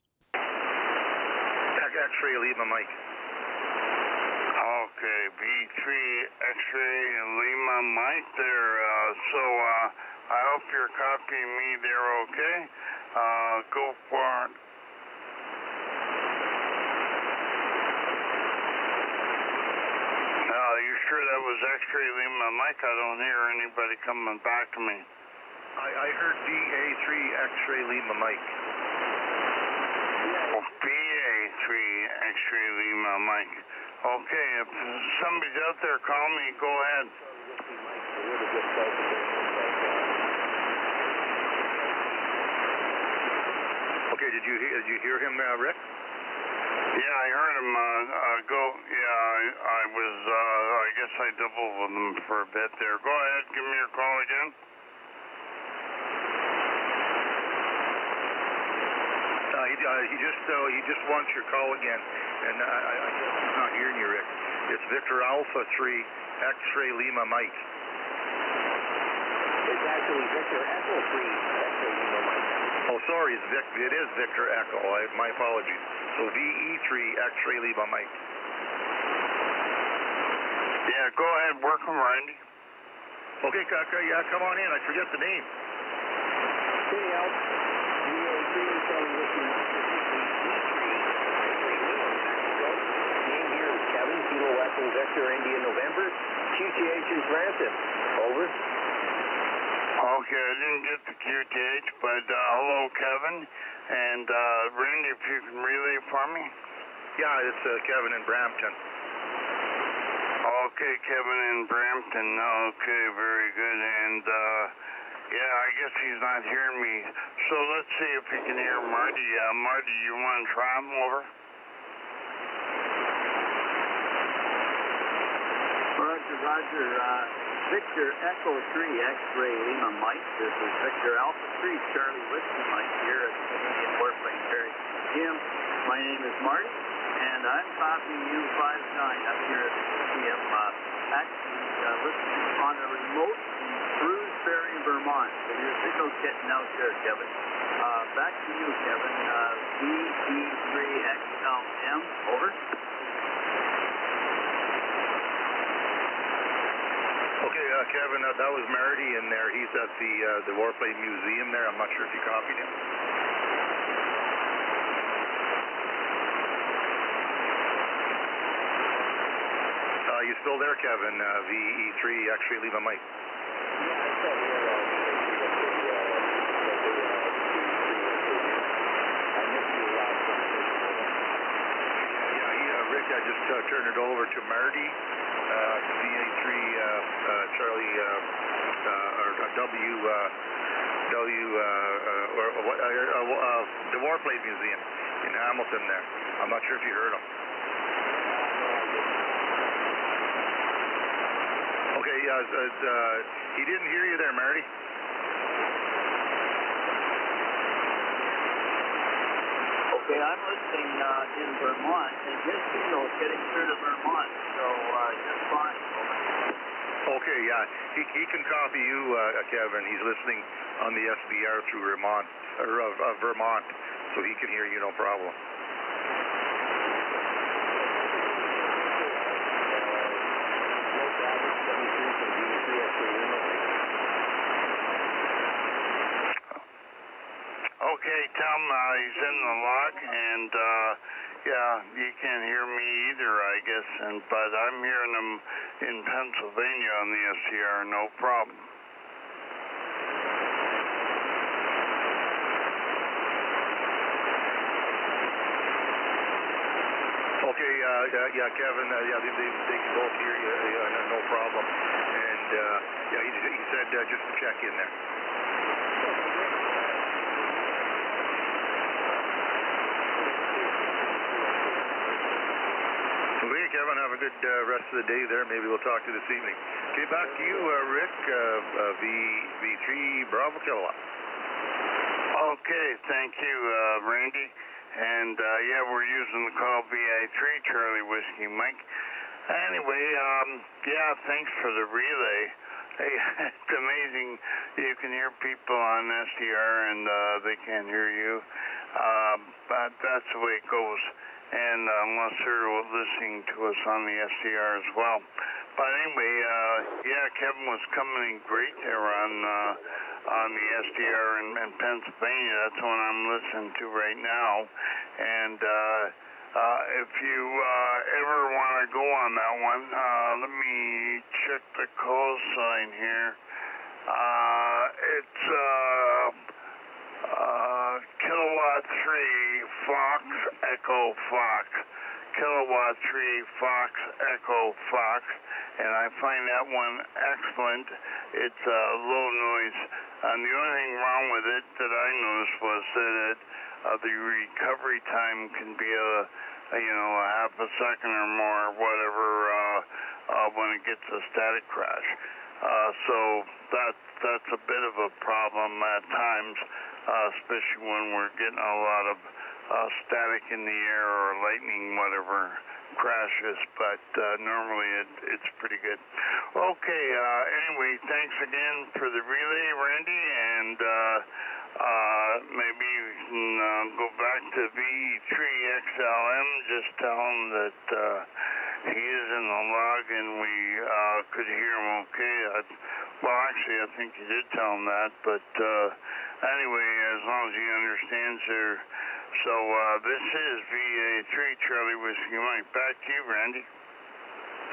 Speaker 7: X-Ray Lima Mike.
Speaker 1: Okay, B3 X-Ray Lima Mike there. So I hope you're copying me there, okay? Go for it. You sure that was X-Ray Lima Mike? I don't hear anybody coming back to me.
Speaker 7: I heard BA3 X-Ray Lima Mike.
Speaker 1: BA3 X-Ray Lima Mike. Okay, if somebody's out there, call me. Go ahead.
Speaker 7: Okay, did you hear him, Rick?
Speaker 1: Yeah, I heard him go. Yeah, I was. I guess I doubled with him for a bit there. Go ahead, give me your call again.
Speaker 7: He just wants your call again, and I guess he's not hearing you, Rick. It's Victor Alpha 3 X-Ray Lima Mike.
Speaker 2: It's actually Victor Echo 3 X-ray Lima Mike.
Speaker 7: Oh, sorry, it is Victor Echo. My apologies. So VE3 X-Ray Lima Mike.
Speaker 1: Yeah, go ahead, work him, Randy.
Speaker 7: Okay, yeah, come on in. I forget the name.
Speaker 2: Hey, Al. VA3 Charlie Whiskey Mike. Name here is Kevin, Kilo Echo Victor India November. QTH is Ransom. Over.
Speaker 1: Okay, I didn't get the QTH, but hello, Kevin. And Randy, if you can relay for me.
Speaker 7: Yeah, it's Kevin in Brampton.
Speaker 1: Okay, Kevin in Brampton. Okay, very good. And yeah, I guess he's not hearing me. So let's see if he can hear Marty. Marty, you want to try him over?
Speaker 5: Roger. Victor Echo 3 X-Ray Lima Mike. This is Victor Alpha 3 Charlie Whiskey Mike here at the Canadian Warplane Museum. My name is Marty, and I'm copying you 5-9 up here at the museum. Actually, listening on a remote in Shrewsbury, Vermont. So your signal's getting out there, Kevin. Back to you, Kevin. VE3XLM, over.
Speaker 7: Okay, Kevin, that was Marty in there. He's at the Warplane Museum there. I'm not sure if you copied him. You still there, Kevin? VE3 X-Ray Lima Mike.
Speaker 2: Yeah, I'm still here.
Speaker 7: Rick, I just turned it over to Marty. VA3 Charlie the Warplane Museum in Hamilton there. I'm not sure if you heard him. Okay, he didn't hear you there, Marty.
Speaker 5: Okay, I'm listening in Vermont, and his signal is getting through to Vermont, so just fine.
Speaker 7: Okay, yeah. He can copy you, Kevin. He's listening on the SBR through Vermont, so he can hear you no problem.
Speaker 1: Okay, tell him he's in the log, and yeah, you can't hear me either, I guess, but I'm hearing him in Pennsylvania on the SCR, no problem.
Speaker 7: Okay, yeah, Kevin, yeah, they can both hear you, no problem. And yeah, he said just to check in there. Okay, Kevin, have a good rest of the day there. Maybe we'll talk to you this evening. Okay, back to you, Rick, V3 Bravo Kilowatt.
Speaker 1: Okay, thank you, Randy. And yeah, we're using the call VA3 Charlie Whiskey Mike. Anyway, yeah, thanks for the relay. Hey, it's amazing you can hear people on SDR and they can't hear you. But that's the way it goes. And unless they're listening to us on the SDR as well. But anyway, yeah, Kevin was coming in great there on the SDR in Pennsylvania. That's what I'm listening to right now. And if you ever want to go on that one, let me check the call sign here. It's Kilowatt 3 Fox Echo Fox. Kilowatt 3 Fox Echo Fox. And I find that one excellent. It's low noise. And the only thing wrong with it that I noticed was that the recovery time can be a half a second or more, whatever, when it gets a static crash. So that's a bit of a problem at times, especially when we're getting a lot of static in the air or lightning, whatever crashes, but normally it's pretty good. Okay, anyway, thanks again for the relay, Randy, and maybe you can go back to V3XLM, just tell him that he is in the log and we could hear him okay. Well, actually, I think you did tell him that, but anyway, as long as he understands there. So this is VA3 Charlie Whiskey Mike. Back to you, Randy.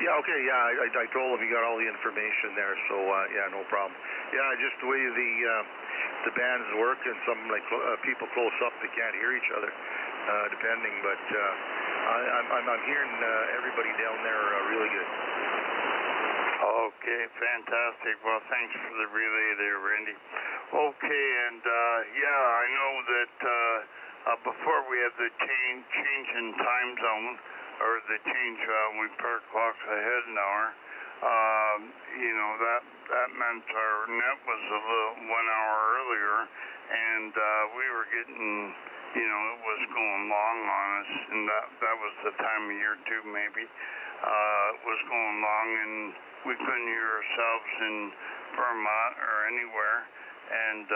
Speaker 7: Yeah, okay, yeah, I told him he got all the information there, so yeah, no problem. Yeah, just the way the bands work, and some like people close up, they can't hear each other, depending. But I'm hearing everybody down there really good.
Speaker 1: Okay, fantastic. Well, thanks for the relay there, Randy. Okay, and yeah, I know that before we had the change in time zone, or the change we per clocks ahead an hour, that meant our net was a little 1 hour earlier, and we were getting, it was going long on us, and that was the time of year too, maybe. It was going long, and we couldn't hear ourselves in Vermont or anywhere, and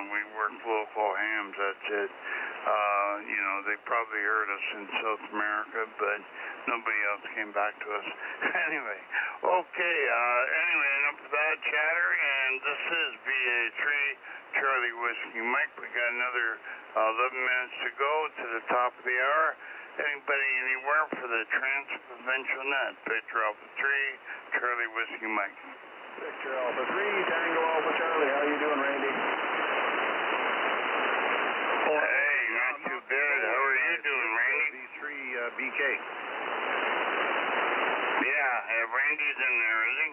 Speaker 1: we worked local hams. That's it. They probably heard us in South America, but nobody else came back to us. Anyway, okay. Anyway, enough of that chatter, and this is VA3 Charlie Whiskey Mike. We got another 11 minutes to go to the top of the hour. Anybody anywhere for the TransProvincial net? Victor Alpha 3 Charlie Whiskey Mike.
Speaker 6: Victor Alpha 3 Tango Alpha Charlie. How you doing, Randy?
Speaker 1: Hey, not too bad. How are you doing, Randy?
Speaker 7: V3 BK.
Speaker 1: Yeah, Randy's in there, is he?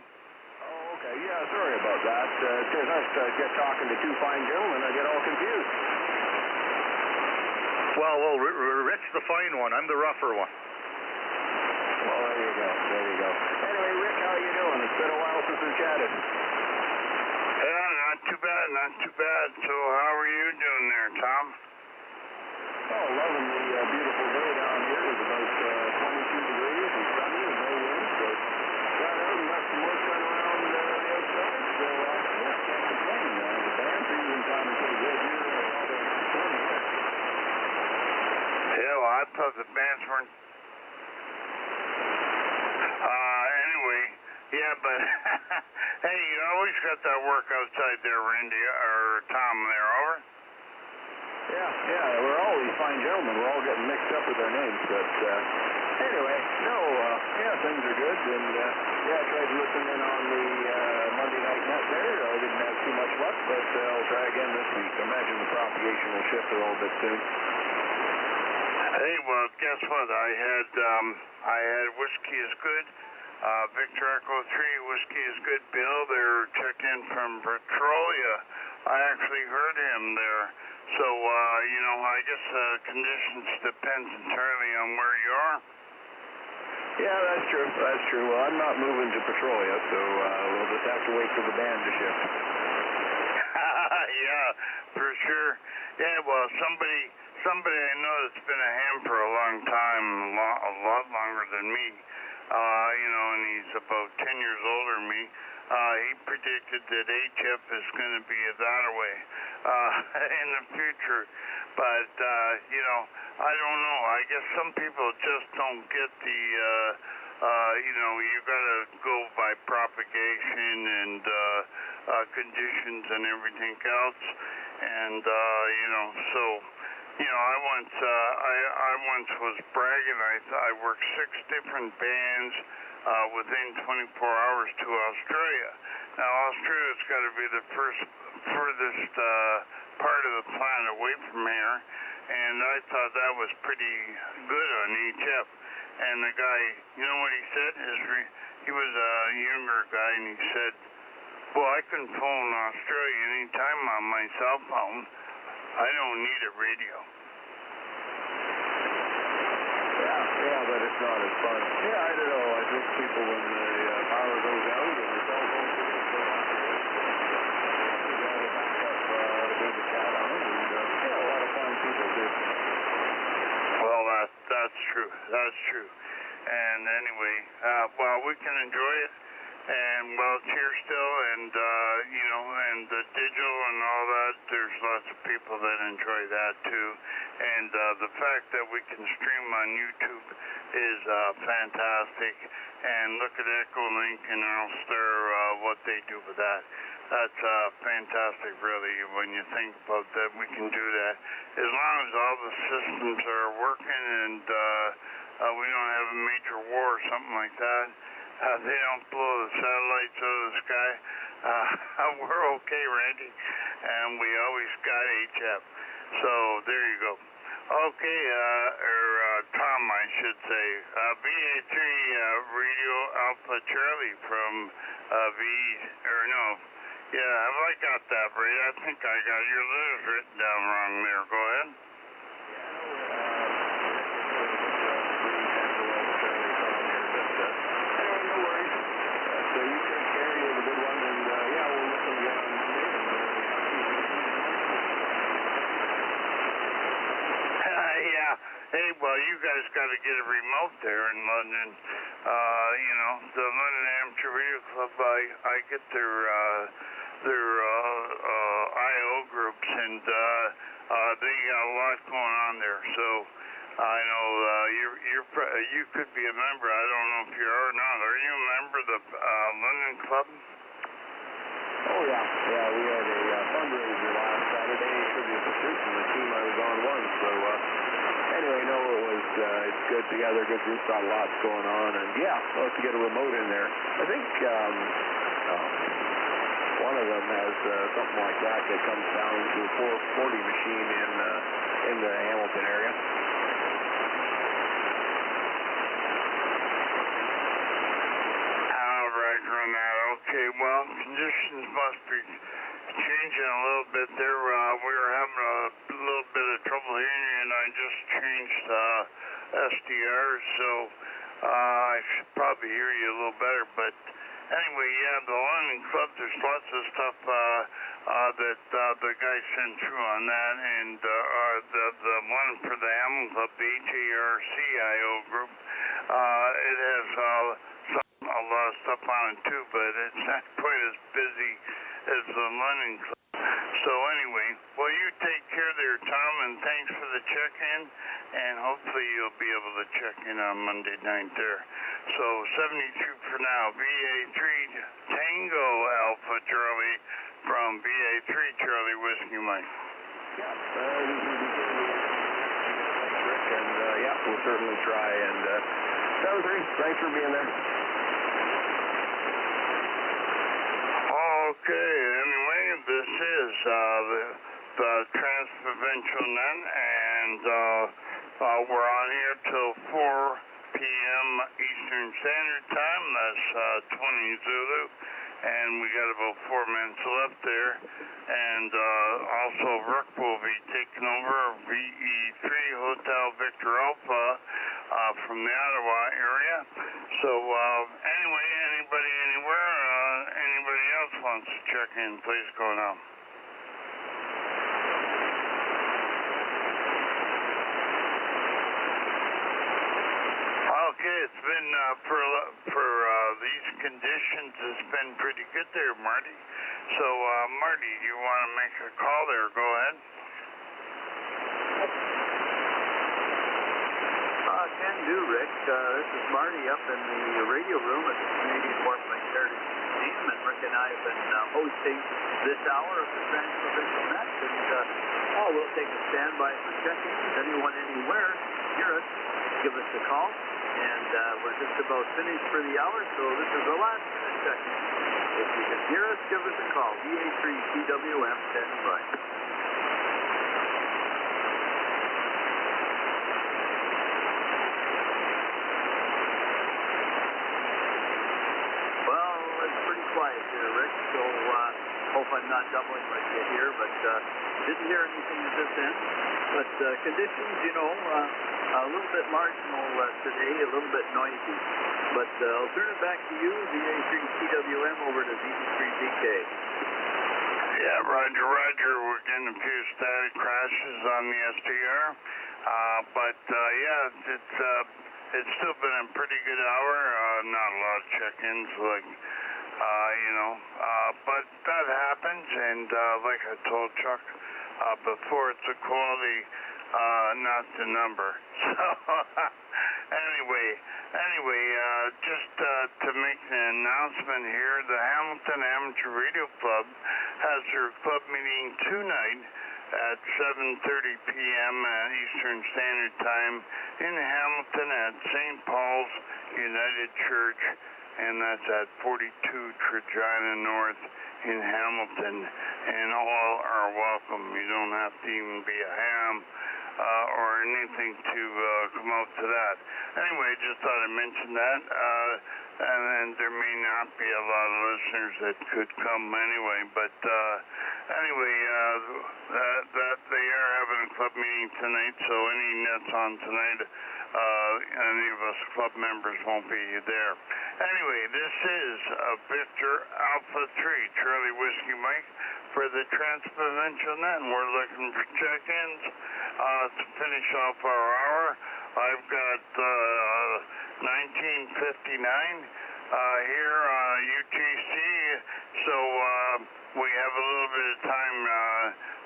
Speaker 6: Oh, okay. Yeah, sorry about that. It's nice to get talking to two fine gentlemen. I get all confused.
Speaker 7: Well, Rick's the fine one. I'm the rougher one.
Speaker 6: Well, there you go. There you go. Anyway, Rick, how you doing? It's been a while since we chatted.
Speaker 1: Yeah, not too bad, not too bad. So how are you doing there, Tom?
Speaker 6: Oh, loving the beautiful day down here. It's about 22 degrees and sunny and no wind. So got out and got some work done around the outside. So yeah, can't complain. The band's even sounding pretty good here. All the recording here.
Speaker 1: Yeah, well, I thought the bands weren't. Anyway, yeah, but hey, you always got that work outside there, Randy, or Tom there, over?
Speaker 6: Yeah, we're always fine gentlemen. We're all getting mixed up with our names, but anyway, no, yeah, things are good, and yeah, I tried to listen in on the Monday night net there. I didn't have too much luck, but I'll try again this week. I imagine the propagation will shift a little bit soon.
Speaker 1: Hey, well, guess what? I had Whiskey is Good, Victor Echo 3, Whiskey is Good, Bill. They're checked in from Petrolia. I actually heard him there. So, you know, I guess conditions depends entirely on where you are.
Speaker 6: Yeah, that's true. Well, I'm not moving to Petrolia, so we'll just have to wait for the band to shift.
Speaker 1: Yeah, for sure. Yeah, well, somebody I know that's been a ham for a long time, a lot longer than me, you know, and he's about 10 years older than me. He predicted that HF is going to be that-a-way in the future. But, you know, I don't know. I guess some people just don't get the, you know, you got to go by propagation and conditions and everything else. And, you know, so, you know, I once was bragging. I worked 6 different bands within 24 hours to Australia. Now, Australia's got to be the furthest part of the planet away from here, and I thought that was pretty good on HF. And the guy, you know what he said? He was a younger guy, and he said, well, I can phone Australia anytime on my cell phone. I don't need a radio.
Speaker 6: Yeah, but it's not as fun. Yeah, I don't know. I think people, when the power goes out and the cell phones are going to go out, you got to back up with the cat on it, and yeah, a lot of fine people do.
Speaker 1: Well, that's true. That's true. And anyway, well, we can enjoy it. And, well, it's here still, and, you know, and the digital and all that, there's lots of people that enjoy that, too. And the fact that we can stream on YouTube is fantastic. And look at Echolink and Allstar, what they do with that. That's fantastic, really, when you think about that. We can do that. As long as all the systems are working and we don't have a major war or something like that, they don't blow the satellites out of the sky, we're okay, Randy. And we always got HF. So there you go. Okay, Tom, I should say. VA3 Radio Alpha Charlie from yeah, have I got that right? I think I got your letters written down wrong there. Go ahead. Hey, well, you guys got to get a remote there in London. You know, the London Amateur Radio Club, I get their I.O. groups, and they got a lot going on there. So I know you could be a member. I don't know if you are or not. Are you a member of the London Club?
Speaker 6: Oh, yeah. Yeah, we had a fundraiser last Saturday, tribute to Fruit, and the team I was on won. So, anyway, no, it's good together, good group, got lots going on, and yeah, we'll have to get a remote in there. I think one of them has something like that comes down to a 440 machine in the Hamilton area.
Speaker 1: All right, Renata. Okay, well, conditions must be changing a little bit there. We were having a little bit of trouble hearing you, and I just changed SDRs, so I should probably hear you a little better. But anyway, yeah, the London Club, there's lots of stuff that the guy sent through on that, and the one for the Hamilton Club, the HARCIO group, it has a lot of stuff on it too, but it's not quite as busy as the London Club. So anyway, well, you take care there, Tom, and thanks for the check-in, and hopefully you'll be able to check in on Monday night there. So 72 for now, BA3 Tango Alpha Charlie from BA3 Charlie Whiskey Mike.
Speaker 6: Yeah, Rick, and yeah, we'll certainly try. And 7-3, thanks for being there.
Speaker 1: Okay, anyway, this is the TransProvincial Net, and we're on here till 4 p.m. Eastern Standard Time. That's 20 Zulu, and we got about 4 minutes left there. And also, Rick will be taking over VE3 Hotel Victor Alpha from the Ottawa area. So anyway, anybody anywhere, anybody else wants to check in, please go now. Okay, it's been for these conditions, it's been pretty good there, Marty. So Marty, you want to make a call there? Go ahead.
Speaker 5: Can do, Rick. This is Marty up in the radio room at the Canadian Warplane Museum, and Rick and I have been hosting this hour of the TransProvincial Net, and we'll take a standby for check-ins. Anyone anywhere, hear us, give us a call, and we're just about finished for the hour, so this is the last minute check-in. If you can hear us, give us a call. VA3 TWM standing by. Quiet here, Rick, so hope I'm not doubling like you here, but didn't hear anything at this end. But conditions, you know, a little bit marginal today, a little bit noisy. But I'll turn it back to you, VA3 TWM over to VE3DK.
Speaker 1: Yeah, Roger, we're getting a few static crashes on the STR, but yeah, it's still been a pretty good hour, not a lot of check-ins, like but that happens, and like I told Chuck before, it's a quality, not the number. So anyway, just to make an announcement here, the Hamilton Amateur Radio Club has their club meeting tonight at 7:30 p.m. Eastern Standard Time in Hamilton at St. Paul's United Church, and that's at 42 Regina North in Hamilton, and all are welcome. You don't have to even be a ham or anything to come out to that. Anyway, just thought I'd mention that, and there may not be a lot of listeners that could come anyway, but anyway, that they are having a club meeting tonight, so any nets on tonight, any of us club members won't be there. Anyway, this is Victor Alpha 3, Charlie Whiskey Mike, for the TransProvincial Net, and we're looking for check-ins to finish off our hour. I've got 1959 here on UTC, so we have a little bit of time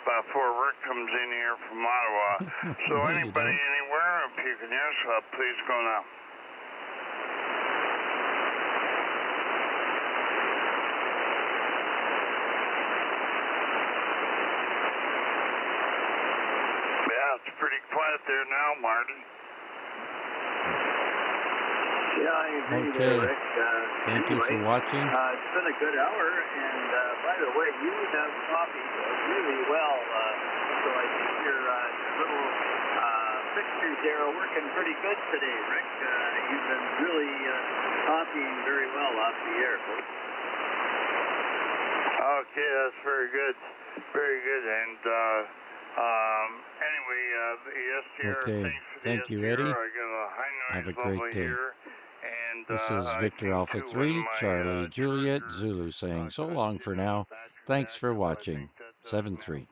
Speaker 1: before Rick comes in here from Ottawa. So anybody anywhere, if you can hear us, please go now. It's pretty quiet there now, Marty.
Speaker 5: Yeah, I agree there, Rick.
Speaker 4: Thank you for watching.
Speaker 5: It's been a good hour, and by the way, you have copied really well, so I think your little fixtures there are working pretty good today, Rick. You've been really copying very well off the air, folks.
Speaker 1: Okay, that's very good. Very good, and anyway, the STR, thanks for the
Speaker 4: thank you,
Speaker 1: STR.
Speaker 4: Eddie.
Speaker 1: I got a high noise
Speaker 4: Have a
Speaker 1: level
Speaker 4: great day.
Speaker 1: here, and
Speaker 4: This is Victor Alpha 3, Charlie Juliet, Zulu saying so long for now. Thanks
Speaker 1: that,
Speaker 4: for
Speaker 1: 'cause I think
Speaker 4: watching.
Speaker 1: that
Speaker 4: 7-3.